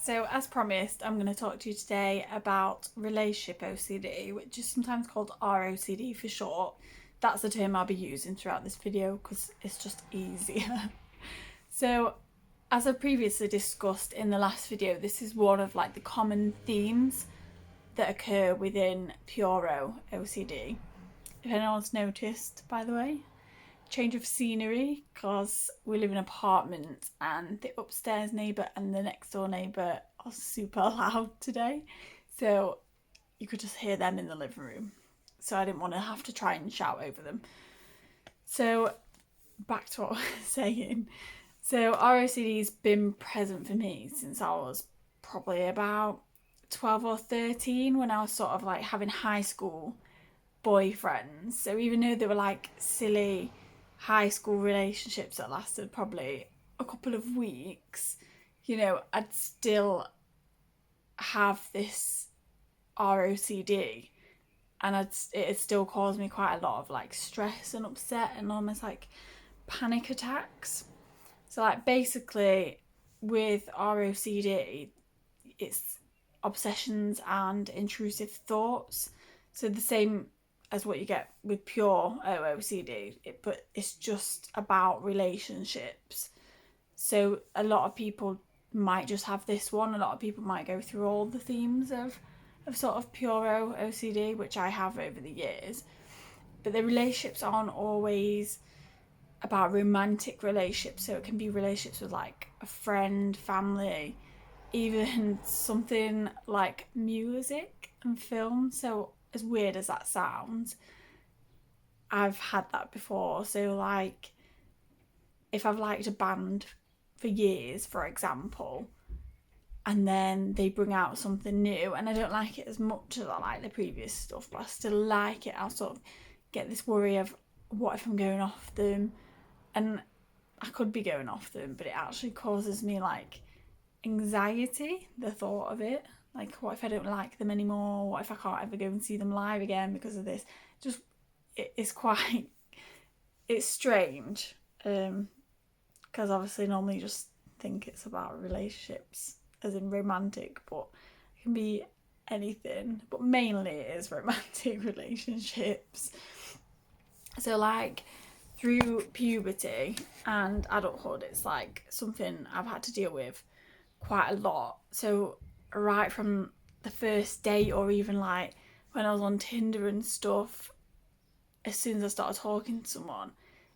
So, as promised, I'm going to talk to you today about relationship OCD, which is sometimes called ROCD for short. That's the term I'll be using throughout this video because it's just easier. So, as I previously discussed in the last video, this is one of the common themes that occur within pure OCD. If anyone's noticed, by the way, change of scenery, because we live in an apartment and the upstairs neighbour and the next door neighbour are super loud today, so you could just hear them in the living room, so I didn't want to have to try and shout over them. So back to what I was saying. So ROCD's been present for me since I was probably about 12 or 13, when I was sort of having high school boyfriends. So even though they were silly high school relationships that lasted probably a couple of weeks, I'd still have this ROCD, and it had still caused me quite a lot of stress and upset and almost panic attacks. So basically with ROCD, it's obsessions and intrusive thoughts. So the same as what you get with pure OCD, but it's just about relationships. So a lot of people might just have this one. A lot of people might go through all the themes of sort of pure OCD, which I have over the years. But the relationships aren't always about romantic relationships. So it can be relationships with a friend, family, even something like music and film. So as weird as that sounds, I've had that before. So if I've liked a band for years, for example, and then they bring out something new and I don't like it as much as I like the previous stuff, but I still like it, I'll sort of get this worry of what if I'm going off them. And I could be going off them, but it actually causes me anxiety, the thought of it. What if I don't like them anymore? What if I can't ever go and see them live again because of this? It's strange, because obviously normally you just think it's about relationships, as in romantic, but it can be anything, but mainly it is romantic relationships. So through puberty and adulthood, it's something I've had to deal with quite a lot. So right from the first date, or even when I was on Tinder and stuff, as soon as I started talking to someone,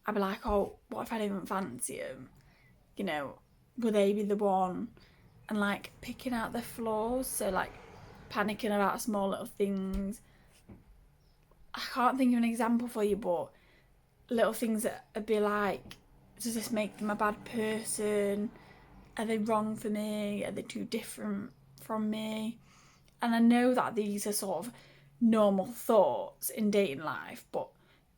I'd be like, oh, what if I didn't fancy him? Will they be the one? And picking out their flaws. So panicking about small little things. I can't think of an example for you, but little things that would be does this make them a bad person? Are they wrong for me? Are they too different from me? And I know that these are sort of normal thoughts in dating life, but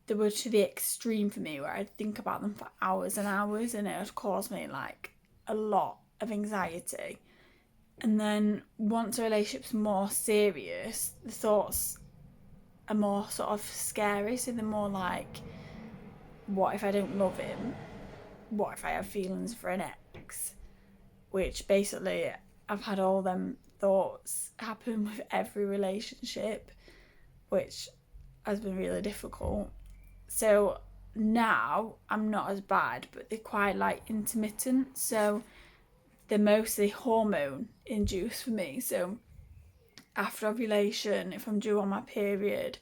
they were to the extreme for me, where I'd think about them for hours and hours, and it would cause me a lot of anxiety. And then once a relationship's more serious, the thoughts are more sort of scary. So they're more what if I don't love him? What if I have feelings for an ex? Which basically I've had all them thoughts happen with every relationship, which has been really difficult. So now I'm not as bad, but they're quite intermittent. So they're mostly hormone induced for me. So after ovulation, if I'm due on my period,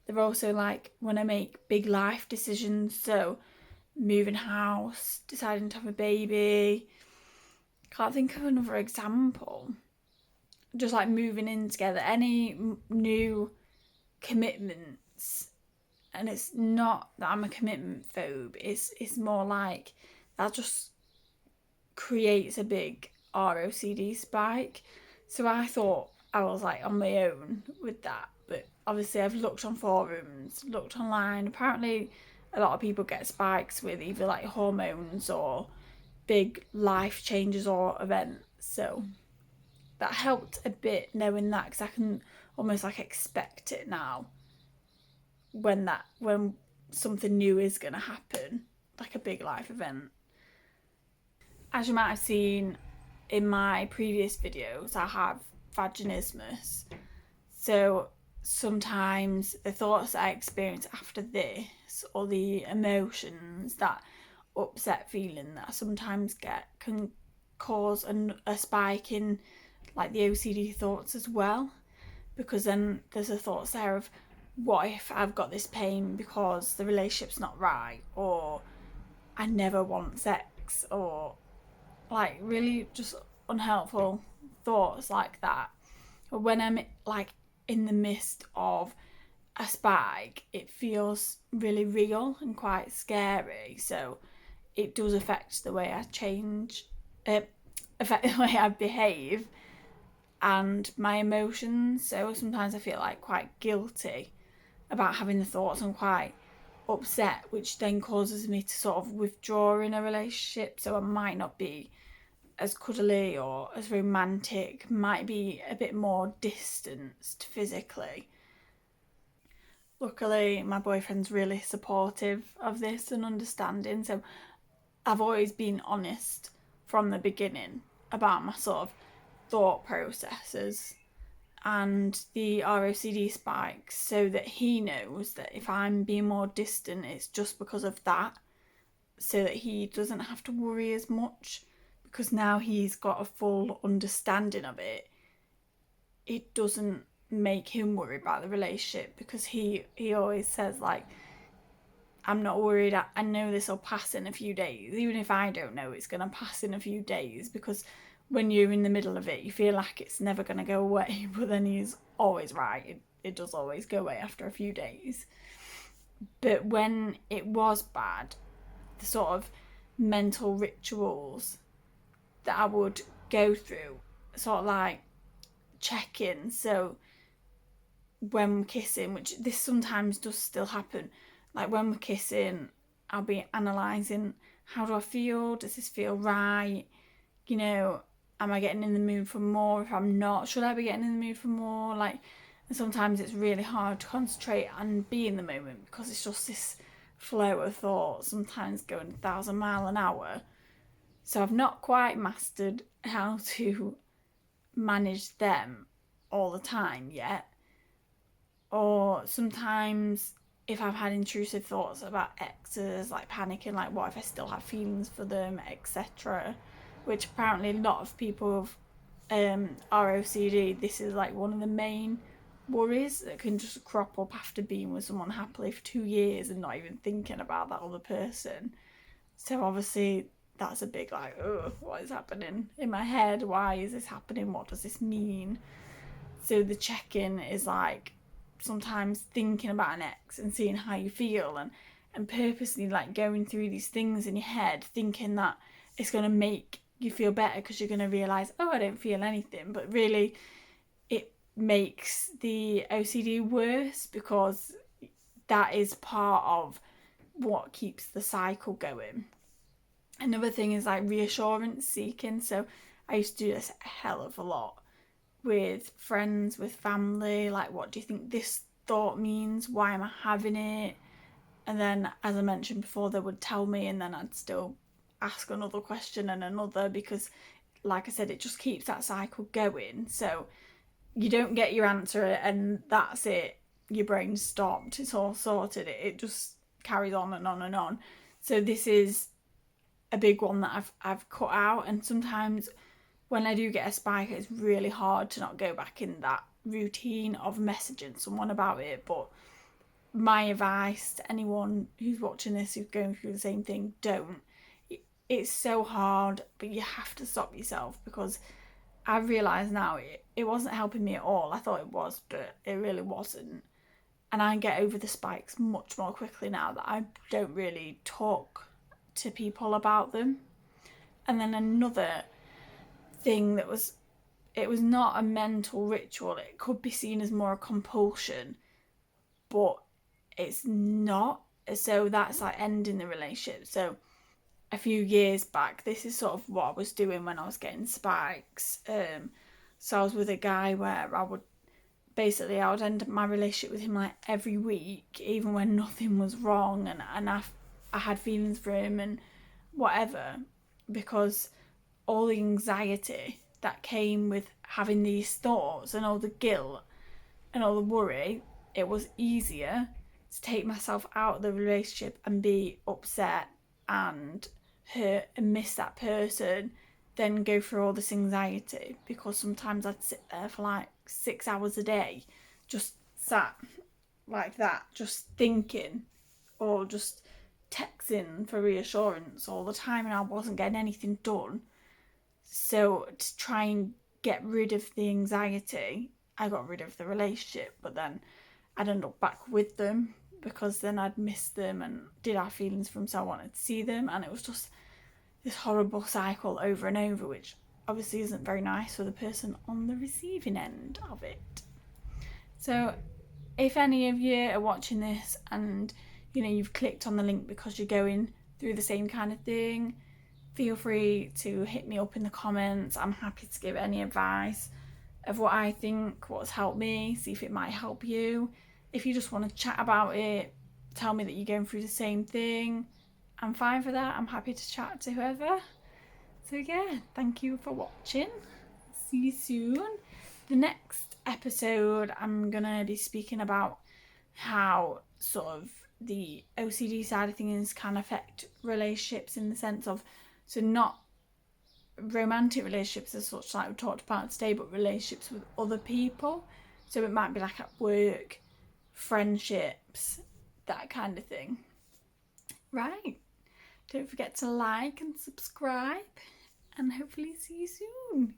they're also when I make big life decisions. So moving house, deciding to have a baby. Can't think of another example. Just moving in together, any new commitments. And it's not that I'm a commitment phobe, it's more that just creates a big ROCD spike. So I thought I was on my own with that, but obviously I've looked on forums, looked online. Apparently a lot of people get spikes with either hormones or big life changes or events. So that helped a bit knowing that, because I can almost expect it now when something new is going to happen, a big life event. As you might have seen in my previous videos, I have vaginismus. So sometimes the thoughts I experience after this, or the emotions, that upset feeling that I sometimes get, can cause a spike in like the OCD thoughts as well, because then there's a thoughts there of, what if I've got this pain because the relationship's not right, or I never want sex, or like really just unhelpful thoughts like that. But when I'm like in the midst of a spike, it feels really real and quite scary. So it does affect the way I change, affect the way I behave and my emotions. So sometimes I feel like quite guilty about having the thoughts. I'm quite upset, which then causes me to sort of withdraw in a relationship. So I might not be as cuddly or as romantic, might be a bit more distanced physically. Luckily, my boyfriend's really supportive of this and understanding, so I've always been honest from the beginning about my sort of thought processes and the ROCD spikes, so that he knows that if I'm being more distant, it's just because of that, so that he doesn't have to worry as much, because now he's got a full understanding of it. It doesn't make him worry about the relationship, because he always says, like, I'm not worried, I know this will pass in a few days. Even if I don't know, it's going to pass in a few days, because when you're in the middle of it, you feel like it's never going to go away. But then he's always right. It does always go away after a few days. But when it was bad, the sort of mental rituals that I would go through, sort of like check-in. So when we're kissing, which this sometimes does still happen, like when we're kissing, I'll be analysing, how do I feel? Does this feel right? You know, am I getting in the mood for more? If I'm not, should I be getting in the mood for more? Like, and sometimes it's really hard to concentrate and be in the moment, because it's just this flow of thoughts, sometimes going 1,000 miles an hour. So I've not quite mastered how to manage them all the time yet. Or sometimes if I've had intrusive thoughts about exes, like panicking, like what if I still have feelings for them, etc., which apparently a lot of people have ROCD, this is like one of the main worries that can just crop up after being with someone happily for 2 years and not even thinking about that other person. So obviously that's a big like, oh, what is happening in my head? Why is this happening? What does this mean? So the check-in is like sometimes thinking about an ex and seeing how you feel, and purposely like going through these things in your head, thinking that it's going to make you feel better, because you're going to realise, oh, I don't feel anything. But really it makes the OCD worse, because that is part of what keeps the cycle going. Another thing is like reassurance seeking. So I used to do this a hell of a lot with friends, with family. Like, what do you think this thought means? Why am I having it? And then, as I mentioned before, they would tell me, and then I'd still ask another question and another, because like I said, it just keeps that cycle going. So you don't get your answer and that's it, your brain's stopped, it's all sorted. It just carries on and on and on. So this is a big one that I've cut out. And sometimes when I do get a spike, it's really hard to not go back in that routine of messaging someone about it. But my advice to anyone who's watching this, who's going through the same thing, don't. It's so hard, but you have to stop yourself, because I realise now it wasn't helping me at all. I thought it was, but it really wasn't. And I get over the spikes much more quickly now that I don't really talk to people about them. And then another thing that was, it was not a mental ritual. It could be seen as more a compulsion, but it's not. So that's like ending the relationship. So a few years back, this is sort of what I was doing when I was getting spikes. So I was with a guy where I would end my relationship with him like every week, even when nothing was wrong, and I had feelings for him and whatever, because all the anxiety that came with having these thoughts and all the guilt and all the worry, it was easier to take myself out of the relationship and be upset and hurt and miss that person than go through all this anxiety, because sometimes I'd sit there for like 6 hours a day just sat like that, just thinking or just texting for reassurance all the time, and I wasn't getting anything done. So to try and get rid of the anxiety, I got rid of the relationship, but then I'd end up back with them because then I'd miss them and did have feelings for them, so I wanted to see them, and it was just this horrible cycle over and over, which obviously isn't very nice for the person on the receiving end of it. So if any of you are watching this and you've clicked on the link because you're going through the same kind of thing, feel free to hit me up in the comments. I'm happy to give any advice of what I think, what's helped me, see if it might help you. If you just want to chat about it, tell me that you're going through the same thing, I'm fine for that. I'm happy to chat to whoever. So yeah, thank you for watching. See you soon. The next episode, I'm gonna be speaking about how sort of the OCD side of things can affect relationships, in the sense of, so not romantic relationships as such like we talked about today, but relationships with other people. So it might be like at work, friendships, that kind of thing. Right. Don't forget to like and subscribe, and hopefully see you soon.